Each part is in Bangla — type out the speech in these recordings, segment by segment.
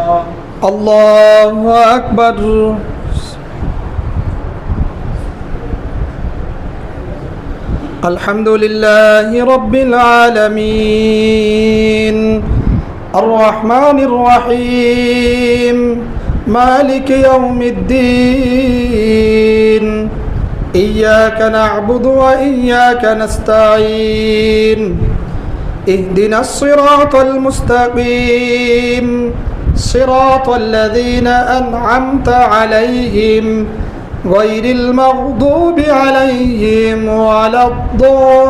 الله أكبر الحمد لله رب العالمين الرحمن الرحيم مالك يوم الدين إياك نعبد وإياك نستعين اهدنا الصراط المستقيم صراط الذين أنعمت عليهم غير المغضوب عليهم ولا الضالين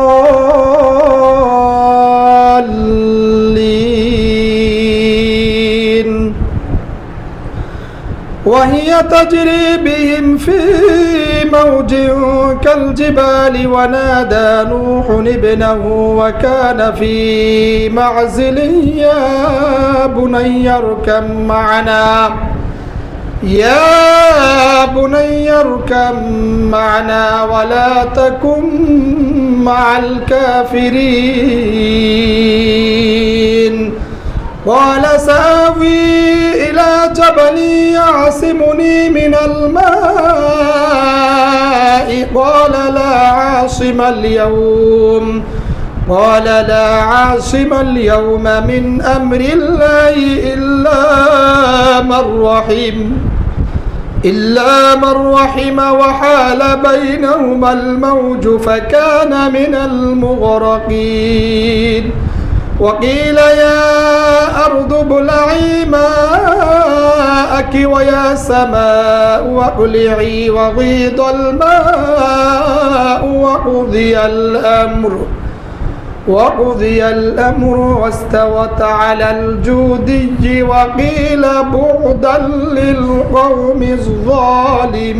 وهي تجري بهم في موج كالجبال ونادى نوح ابنه وكان في معزل يا بني اركب معنا ولا تكن مع الكافرين قال سآوي إلى جبل يعصمني من الماء قال لا عاصم اليوم من أمر الله إلا من رحم وحال بينهما الموج فكان من المغرقين وقيل يا أرض ابلعي ماءك ويا سماء أقلعي وغيض الماء وقضي الأمر واستوت على الجودي وقيل بعدا للقوم الظالمين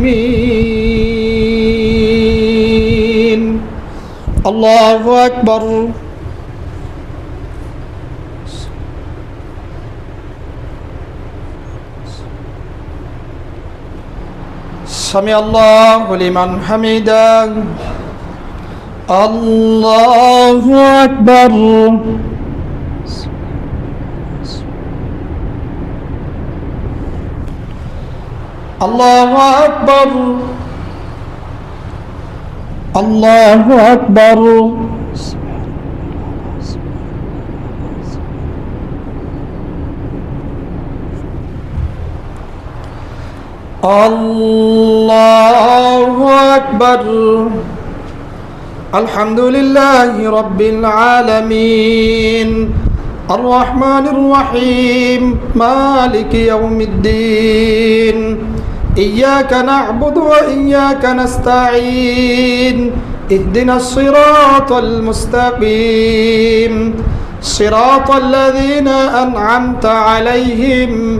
الله أكبر سمع الله لمن حمده الله أكبر الله أكبر الله أكبر الله أكبر الحمد لله رب العالمين الرحمن الرحيم مالك يوم الدين إياك نعبد وإياك نستعين اهدنا الصراط المستقيم صراط الذين أنعمت عليهم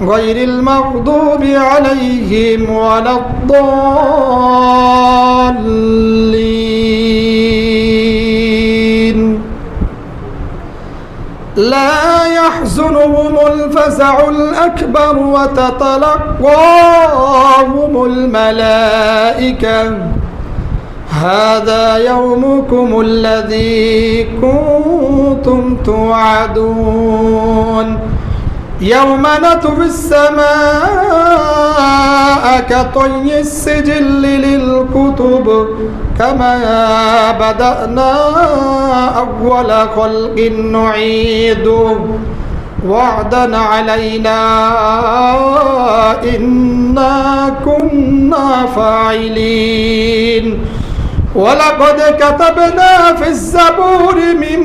غير المغضوب عليهم ولا الضالين لا يحزنهم الفزع الأكبر وتتلقاهم الملائكة هذا يومكم الذي كنتم توعدون يوم نطوي السماء كطي السجل للكتب كما بدأنا أول خلق نعيده وعدا علينا إنا كنا فاعلين ولقد كتبنا في الزبور من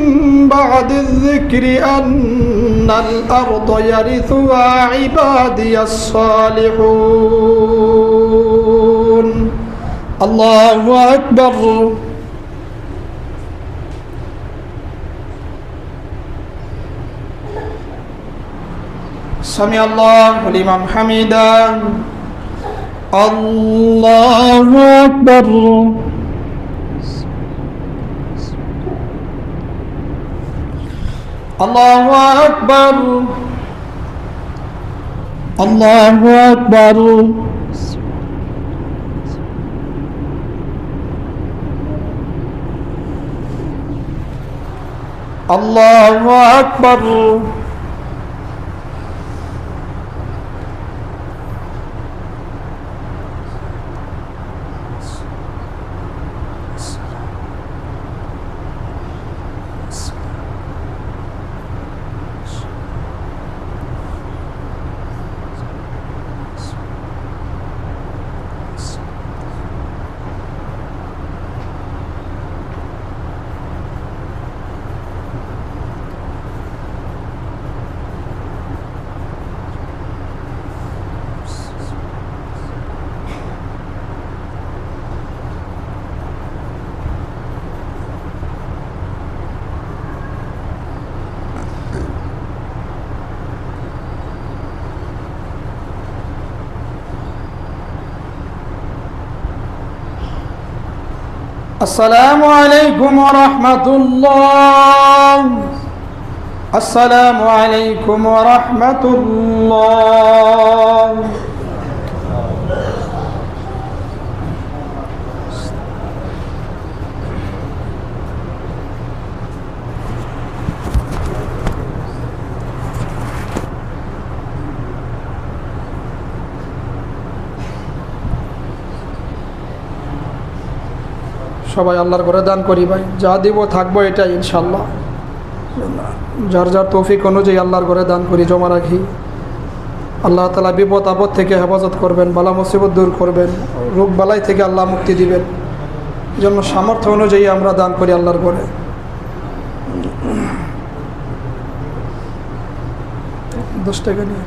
بعد الذكر أن الأرض يرثها عبادي الصالحون الله أكبر سمع الله لمن حمده الله أكبر الله أكبر الله أكبر الله أكبر আসসালামু আলাইকুম ওয়া রাহমাতুল্লাহ। আসসালামু আলাইকুম ওয়া রাহমাতুল্লাহ। সবাই আল্লাহর ঘরে দান করি ভাই, যা দিব থাকবো এটাই ইনশাল্লাহ। যার যার তৌফিক অনুযায়ী আল্লাহর ঘরে দান করি, জমা রাখি। আল্লাহ তাআলা বিপদ আপদ থেকে হেফাজত করবেন, বালা মুসিবত দূর করবেন, রোগ বালাই থেকে আল্লাহ মুক্তি দিবেন। জন্য সামর্থ্য অনুযায়ী আমরা দান করি আল্লাহর ঘরে। 10 টাকা নিয়ে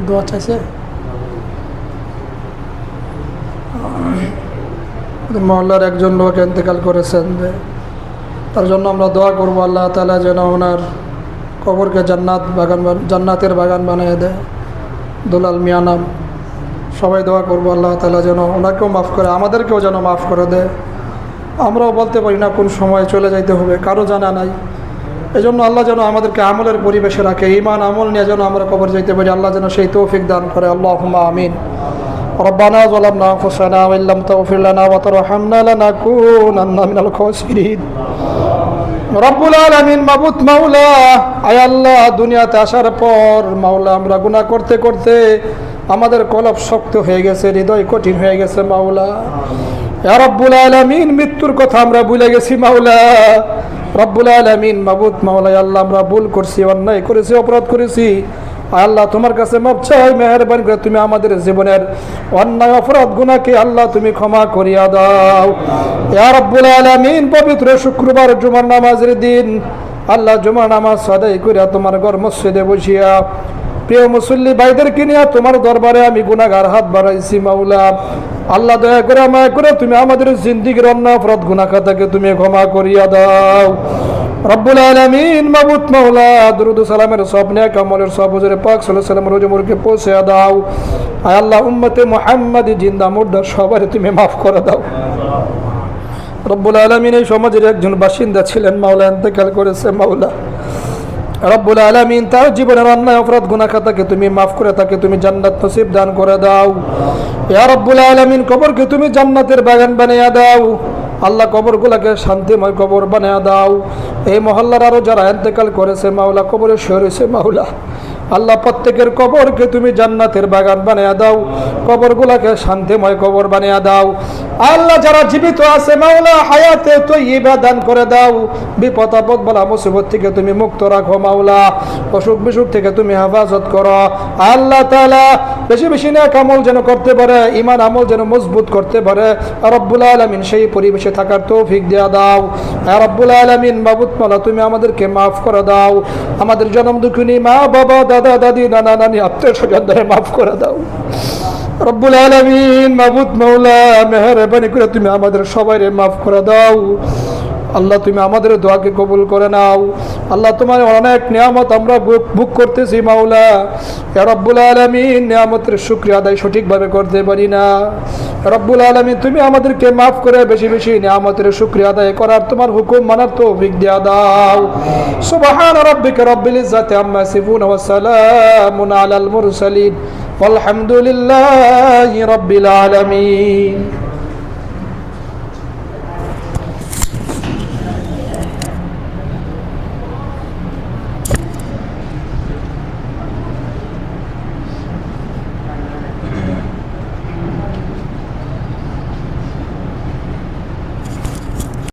দোয়া চাইছে। মহল্লার একজন লোক ইন্তেকাল করেছেন, তার জন্য আমরা দোয়া করবো আল্লাহ তাআলা যেন ওনার কবরকে জান্নাতের বাগান বানিয়ে দেয়। দুলাল মিয়া নাম। সবাই দোয়া করবো আল্লাহ তাআলা যেন ওনাকেও মাফ করে, আমাদেরকেও যেন মাফ করে দেয়। আমরাও বলতে পারি না কোন সময় চলে যাইতে হবে, কারো জানা নাই। এই জন্য আল্লাহ যেন আমাদেরকে আমলের পরিবেশে রাখে, ঈমান আমল নিয়ে যেন আমরা কবর যাইতে পারি। আল্লাহ যেন সেই তৌফিক দান করে। আল্লাহুম্মা আমিন। রব্বানা যালামনা আনফুসানা ওয়া ইল্লাম তাগফির লানা ওয়া তারহামনা লানাকুনান্না মিনাল খাসিরিন। রব্বুল আলামিন, মাবুদ মাওলা, আয় আল্লাহ, দুনিয়াতে আসার পর মাওলা আমরা গুনাহ করতে করতে আমাদের কলব শক্ত হয়ে গেছে, হৃদয় কঠিন হয়ে গেছে মাওলা। ইয়া রব্বুল আলামিন, মৃত্যুর কথা আমরা ভুলে গেছি মাওলা। রব্বুল আলামিন, মাবুদ মাওলা, আল্লাহ আমরা ভুল করছি, অন্যায় করেছি, অপরাধ করেছি। আল্লাহ তোমার কাছে মাপ চাই, মেহেরবানি করে তুমি আমাদের জীবনের অন্যায় অপরাধ গুনাহকে আল্লাহ তুমি ক্ষমা করিয়া দাও। ইয়া রব্বুল আলামিন, পবিত্র শুক্রবার জুমার নামাজের দিন আল্লাহ জুমার নামাজ আদায় করিয়া তোমার ঘর মসজিদে বসিয়া প্রিয় মুসল্লি ভাইদেরকে নিয়ে তোমার দরবারে আমি গুনাহগার হাত বাড়াইছি মাওলা। আল্লাহ দয়া করে মায়া করে তুমি আমাদের জিন্দেগীর অন্যায় অপরাধ গুনাহ খাতাকে তুমি ক্ষমা করিয়া দাও। রব্বুল আলামিন, মাবুদ মাওলা, দরুদ ও সালামের সব নেক আমলের সব হুজুর পাক সাল্লাল্লাহু আলাইহি ওয়াসাল্লাম রোজমুরকে পৌঁছে দাও। আয় আল্লাহ, উম্মতে মুহাম্মাদি জিন্দা মুর্দা সবার তুমি মাফ করে দাও। রব্বুল আলামিন, এই সমাজের একজন বাসিন্দা ছিলেন মাওলা, ইন্তেকাল করেছে মাওলা। রব্বুল আলামিন, তার জীবনের অন্যায় অপরাধ গুনাহ খাতাকে তুমি মাফ করে তাকে তুমি জান্নাত নসিব দান করে দাও। ইয়া রব্বুল আলামিন, কবরকে তুমি জান্নাতের বাগান বানিয়ে দাও। আল্লাহ, কবরগুলোকে শান্তিময় কবর বানিয়ে দাও। এই মহল্লার আরো যারা ইন্তেকাল করেছে মাওলা, কবরে শুয়ে রয়েছে মাওলা, আল্লাহ প্রত্যেকের কবরকে তুমি জান্নাতের বাগান বানিয়ে দাও, কবরগুলোকে শান্তিময় কবর বানিয়ে দাও। আল্লাহ, যারা জীবিত আছে মাওলা, হায়াতে তয়্যিবা দান করে দাও। বিপদ আপদ বালা মুসিবত থেকে তুমি মুক্ত রাখো মাওলা, অসুখ বিসুখ থেকে তুমি হেফাজত করো। আল্লাহ তাআলা বেশি বেশি নেক আমল যেন করতে পারে, ঈমান আমল যেন মজবুত করতে পারে। রব্বুল আলামিন, সেই পরিবেশে থাকার তৌফিক দেয়া দাও। রব্বুল আলামিন, মাবুদ মাওলা, তুমি আমাদেরকে মাফ করে দাও। আমাদের জন্ম দুঃখিনী মা বাবা, দাদা দাদি, নানা নানি, আত্মীয় স্বজনদের মাফ করে দাও। রব্বুল আলামিন, মাবুদ মাওলা, মেহেরবানি করে তুমি আমাদের সবাইকে মাফ করে দাও। আল্লাহ, তুমি আমাদের দোয়াকে কবুল করে নাও। আল্লাহ, তোমার অনেক নিয়ামত আমরা ভোগ করতেছি মাওলা। ইয়া রব্বুল আলামিন, নিয়ামতের শুকরিয়া আদায় সঠিকভাবে করতে পারি না। রব্বুল আলামিন, তুমি আমাদেরকে মাফ করে বেশি বেশি নিয়ামতের শুকরিয়া আদায় করার, তোমার হুকুম মানার তৌফিক দিয়া দাও। সুবহান রাব্বিকা রাব্বিল ইজ্জাতি আম্মা ইয়াসিফুন ওয়া সালামুন আলাল মুরসালিন ওয়ালহামদুলিল্লাহি রাব্বিল আলামিন।